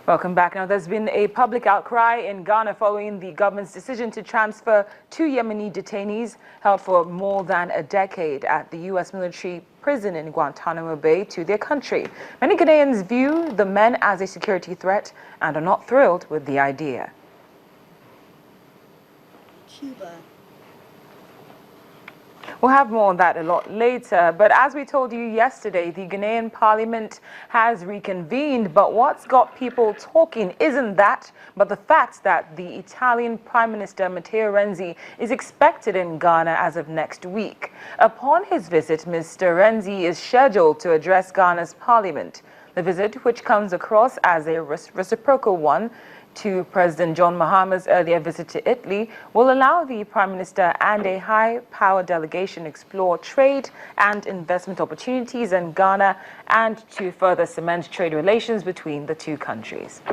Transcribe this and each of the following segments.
Welcome back. Now, there's been a public outcry in Ghana following the government's decision to transfer two Yemeni detainees held for more than a decade at the U.S. military prison in Guantanamo Bay to their country. Many Ghanaians view the men as a security threat and are not thrilled with the idea. Cuba. We'll have more on that a lot later, but as we told you yesterday, the Ghanaian parliament has reconvened, but what's got people talking isn't that, but the fact that the Italian Prime Minister Matteo Renzi is expected in Ghana as of next week. Upon his visit, Mr. Renzi is scheduled to address Ghana's parliament. The visit, which comes across as a reciprocal one to President John Mahama's earlier visit to Italy, will allow the Prime Minister and a high-power delegation explore trade and investment opportunities in Ghana and to further cement trade relations between the two countries.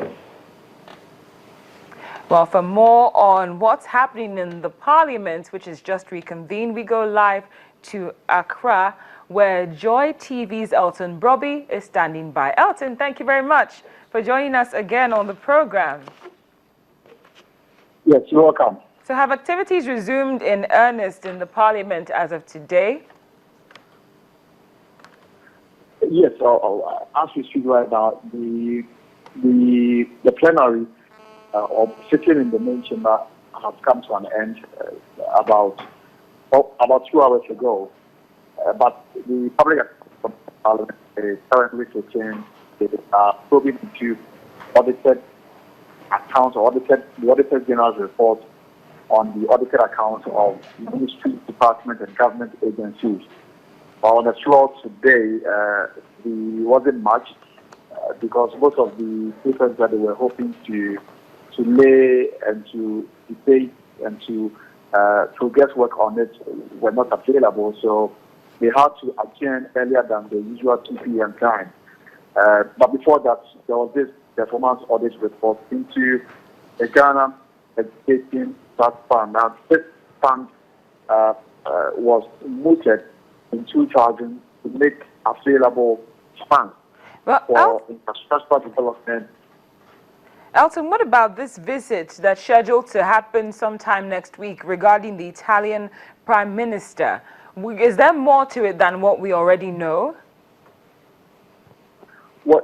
Well, for more on what's happening in the Parliament, which is just reconvened, we go live to Accra, where Joy TV's Elton Brobby is standing by. Elton, thank you very much for joining us again on the program. Yes, you're welcome. So have activities resumed in earnest in the Parliament as of today? Yes, as we speak right now, the plenary of sitting in the main chamber has come to an end about 2 hours ago. But the public Parliament is currently sitting. They are probing into audited accounts or the Auditor General's report on the audited accounts of ministry, department, and government agencies. But on the floor today, there wasn't much because most of the papers that they were hoping to lay and to debate and to progress work on it were not available. So they had to adjourn earlier than the usual 2 p.m. time. But before that, there was this performance audit report into the Ghana Education Trust Fund. Now, this fund was mooted in 2000 to make available funds for infrastructure development. Elton, what about this visit that's scheduled to happen sometime next week regarding the Italian Prime Minister? Is there more to it than what we already know? Well,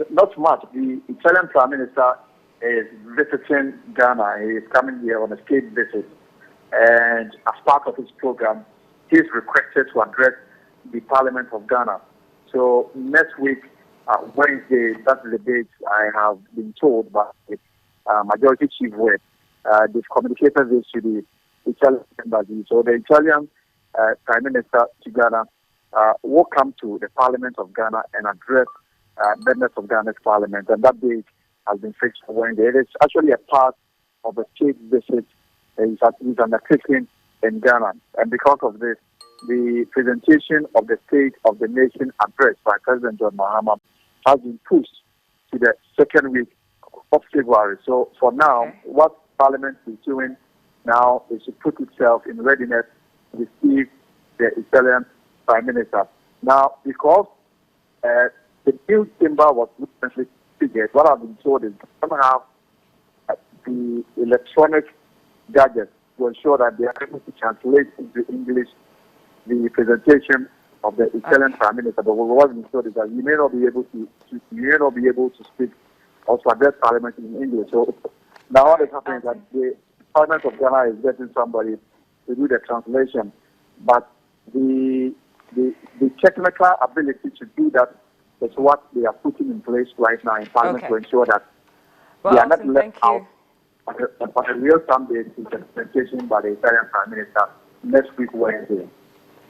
not much. The Italian Prime Minister is visiting Ghana. He is coming here on a state visit. And as part of his program, he is requested to address the Parliament of Ghana. So next week, Wednesday, that's the date I have been told by the Majority Chief Whip. They've communicated this to the Italian embassy. So the Italian Prime Minister to Ghana will come to the Parliament of Ghana and address members of Ghana's Parliament, and that date has been fixed for Wednesday. It is actually a part of a state visit he's undertaking in Ghana, and because of this, the presentation of the State of the Nation address by President John Mahama has been pushed to the second week of February. So for now, what Parliament is doing now is to put itself in readiness to receive the Italian Prime Minister. Now, because the new chamber was recently figured, what I've been told is somehow the electronic gadgets to ensure that they are able to translate into English the presentation of the Italian Prime Minister. But what we've been told is that you may not be able to speak or to address Parliament in English. So now what is happening is that the Parliament of Ghana is getting somebody to do the translation, but the technical ability to do that is what they are putting in place right now in Parliament to ensure that they are not left out on a real-time basis presentation by the Italian Prime Minister next week Wednesday.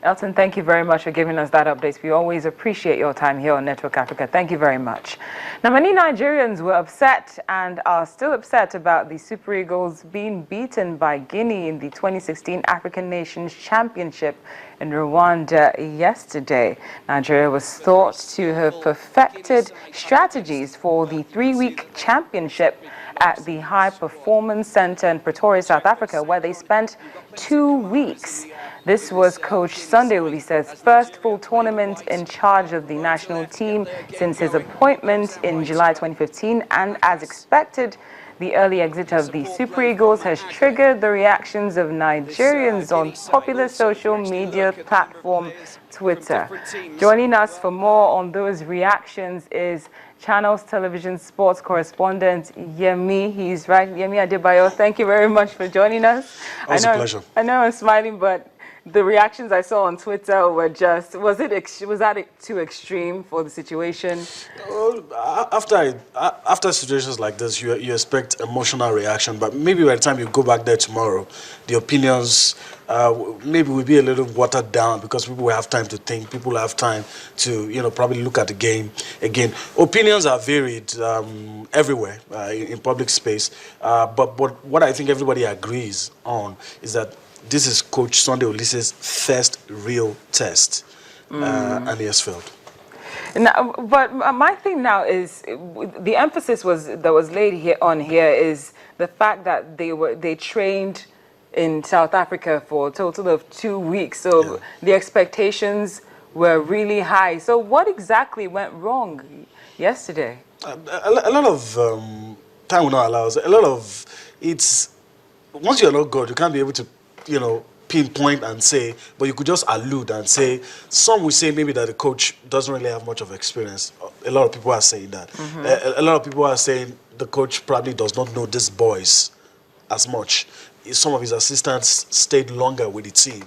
Elton, thank you very much for giving us that update. We always appreciate your time here on Network Africa. Thank you very much. Now, many Nigerians were upset and are still upset about the Super Eagles being beaten by Guinea in the 2016 African Nations Championship in Rwanda yesterday. Nigeria was thought to have perfected strategies for the 3-week championship at the High Performance Center in Pretoria, South Africa, where they spent 2 weeks. This was Coach Sunday Oliseh's first full tournament in charge of the national team since his appointment in July 2015, and as expected, the early exit of the Super Eagles has triggered the reactions of Nigerians on popular social media platform Twitter. Joining us for more on those reactions is Channels Television sports correspondent Yemi. He's right, Yemi Adebayo. Thank you very much for joining us. Always a pleasure. I know I'm smiling, but the reactions I saw on Twitter were just, was that too extreme for the situation? After situations like this, you expect emotional reaction, but maybe by the time you go back there tomorrow, the opinions maybe will be a little watered down because people will have time to think. People will have time to, probably look at the game again. Opinions are varied everywhere in public space, but what I think everybody agrees on is that this is Coach Sunday Oliseh's first real test, and he has failed. Now, but my thing now is the emphasis that was laid here is the fact that they trained in South Africa for a total of 2 weeks, so the expectations were really high. So what exactly went wrong yesterday? A lot of time will not allow us. A lot of once you're not God, you can't be able to pinpoint and say, but you could just allude and say, some will say maybe that the coach doesn't really have much of experience. A lot of people are saying that. A lot of people are saying the coach probably does not know these boys as much. Some of his assistants stayed longer with the team.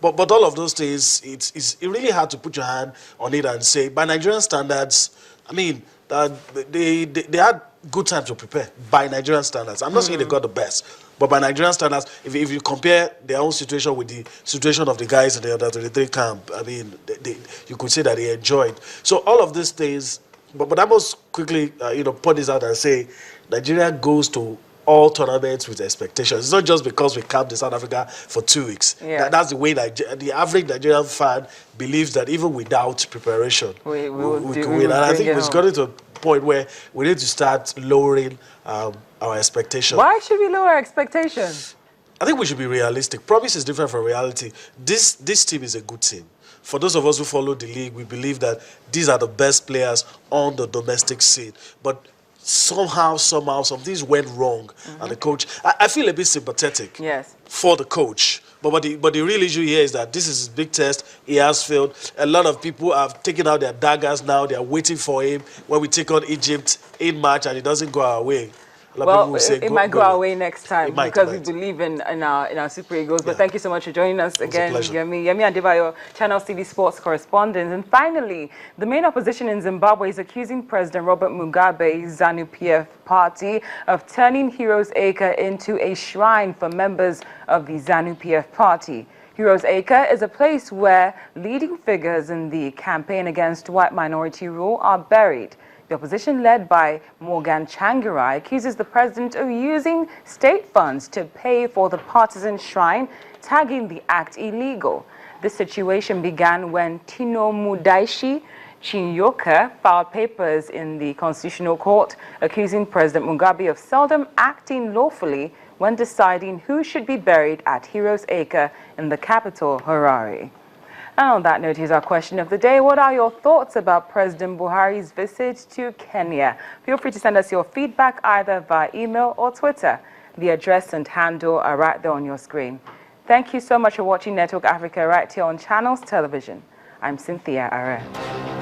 But all of those things, it's really hard to put your hand on it and say, by Nigerian standards, I mean, they had good time to prepare by Nigerian standards. I'm not saying they got the best, but by Nigerian standards, if you compare their own situation with the situation of the guys in the under 23 camp, I mean, you could say that they enjoyed. So all of these things, but I must quickly, point this out and say, Nigeria goes to all tournaments with expectations. It's not just because we camped in South Africa for 2 weeks. Yeah. That's the way the average Nigerian fan believes that even without preparation, we could win. And I think we've gotten to a point where we need to start lowering our expectations. Why should we lower expectations? I think we should be realistic. Promise is different from reality. This team is a good team. For those of us who follow the league, we believe that these are the best players on the domestic scene. But somehow, some things went wrong, and the coach. I feel a bit sympathetic for the coach. But the real issue here is that this is his big test. He has failed. A lot of people have taken out their daggers now. They are waiting for him when we take on Egypt in March, and it doesn't go our way. Well, it might go our way next time because we believe in our Super Eagles. But thank you so much for joining us again, Yemi Adebayo, Channels TV sports correspondent. And finally, the main opposition in Zimbabwe is accusing President Robert Mugabe's ZANU-PF party of turning Heroes Acre into a shrine for members of the ZANU-PF party. Heroes Acre is a place where leading figures in the campaign against white minority rule are buried. The opposition, led by Morgan Changirai, accuses the president of using state funds to pay for the partisan shrine, tagging the act illegal. This situation began when Tino Mudaishi Chinyoka filed papers in the Constitutional Court accusing President Mugabe of seldom acting lawfully when deciding who should be buried at Heroes Acre in the capital, Harare. And on that note, here's our question of the day. What are your thoughts about President Buhari's visit to Kenya? Feel free to send us your feedback either via email or Twitter. The address and handle are right there on your screen. Thank you so much for watching Network Africa right here on Channels Television. I'm Cynthia Are.